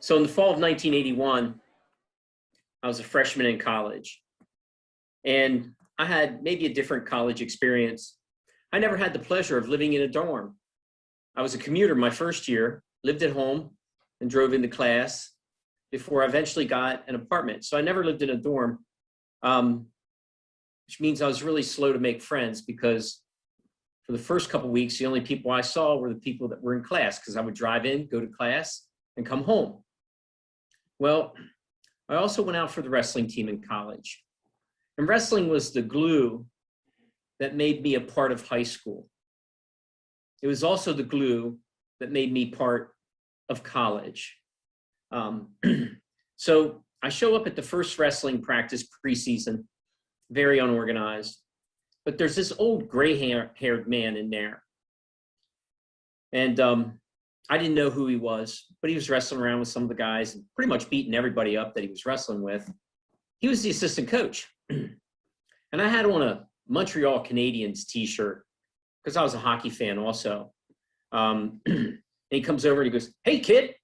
So in the fall of 1981, I was a freshman in college, and I had maybe a different college experience. I never had the pleasure of living in a dorm. I was a commuter my first year, lived at home, and drove into class before I eventually got an apartment. So I never lived in a dorm, which means I was really slow to make friends because for the first couple of weeks, the only people I saw were the people that were in class because I would drive in, go to class, and come home. Well, I also went out for the wrestling team in college. And wrestling was the glue that made me a part of high school. It was also the glue that made me part of college. So I show up at the first wrestling practice preseason, very unorganized, but there's this old gray-haired man in there. And I didn't know who he was, but he was wrestling around with some of the guys and pretty much beating everybody up that he was wrestling with. He was the assistant coach. And I had on a Montreal Canadiens t-shirt because I was a hockey fan also. And he comes over and he goes, "Hey, kid,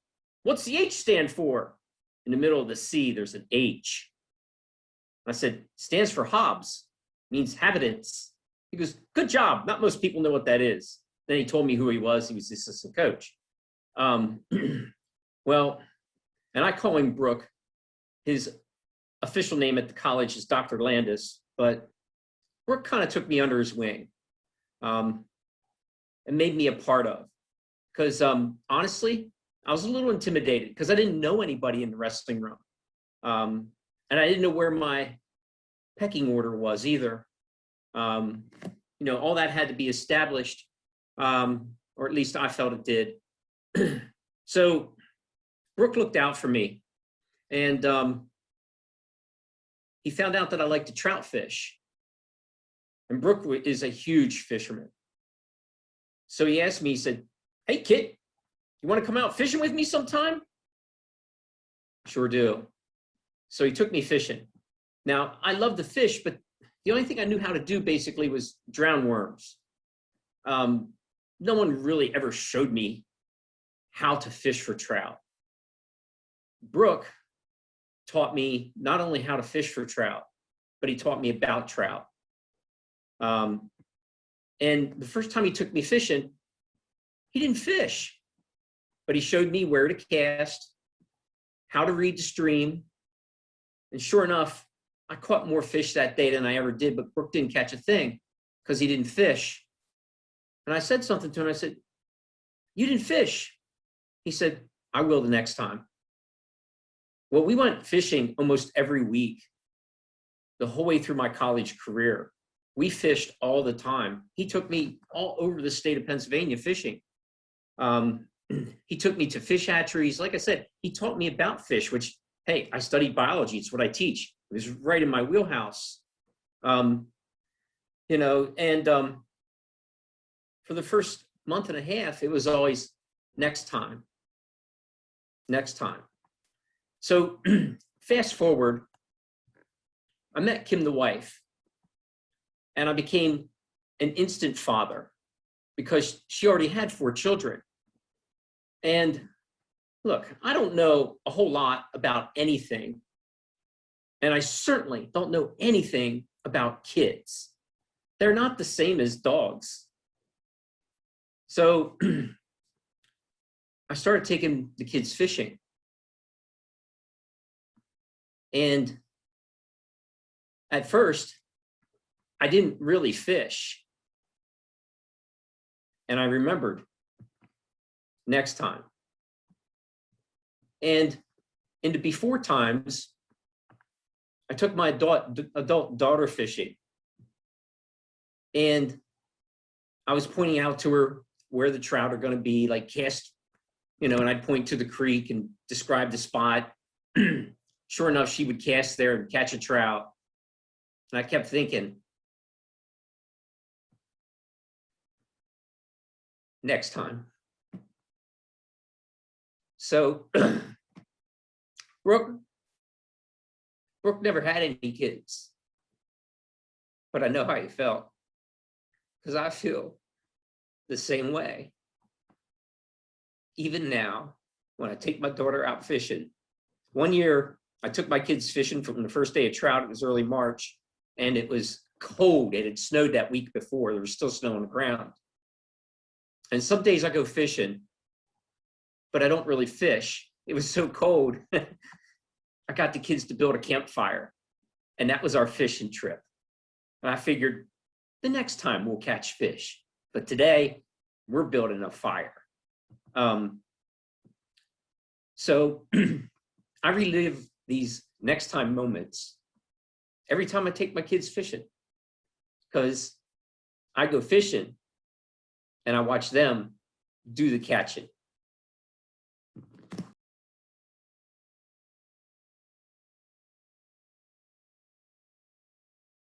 what's the H stand for?" In the middle of the C, there's an H. I said, "Stands for Hobbs, means habitants." He goes, "Good job. Not most people know what that is." Then he told me who he was. He was the assistant coach. Well, and I call him Brooke. His official name at the college is Dr. Landis, but Brooke kind of took me under his wing and made me a part of. Because honestly, I was a little intimidated because I didn't know anybody in the wrestling room. And I didn't know where my pecking order was either. All that had to be established, or at least I felt it did. So Brooke looked out for me, and he found out that I like to trout fish. And Brooke is a huge fisherman. So he asked me, he said, "Hey, kid, you want to come out fishing with me sometime?" Sure do. So he took me fishing. Now, I love to fish, but the only thing I knew how to do basically was drown worms. No one really ever showed me how to fish for trout. Brooke taught me not only how to fish for trout, but he taught me about trout. And the first time he took me fishing, he didn't fish, but he showed me where to cast, how to read the stream. And sure enough, I caught more fish that day than I ever did, but Brooke didn't catch a thing because he didn't fish. And I said something to him. I said, "You didn't fish." He said, "I will the next time." Well, we went fishing almost every week, the whole way through my college career. We fished all the time. He took me all over the state of Pennsylvania fishing. He took me to fish hatcheries. Like I said, he taught me about fish, which, hey, I studied biology. It's what I teach. It was right in my wheelhouse. For the first month and a half, it was always next time. Next time. So fast forward, I met Kim, the wife, and I became an instant father because she already had 4 children. And look, I don't know a whole lot about anything, and I certainly don't know anything about kids. They're not the same as dogs. So I started taking the kids fishing. And at first, I didn't really fish. And I remembered, next time. And in the before times, I took my adult daughter fishing. And I was pointing out to her where the trout are going to be, like cast, and I'd point to the creek and describe the spot. Sure enough, she would cast there and catch a trout. And I kept thinking, next time. So Brooke never had any kids, but I know how you felt because I feel the same way. Even now, when I take my daughter out fishing. One year, I took my kids fishing from the first day of trout. It was early March, and it was cold. It had snowed that week before. There was still snow on the ground. And some days I go fishing, but I don't really fish. It was so cold. I got the kids to build a campfire, and that was our fishing trip. And I figured the next time we'll catch fish, but today we're building a fire. So I relive these next time moments every time I take my kids fishing, because I go fishing and I watch them do the catching.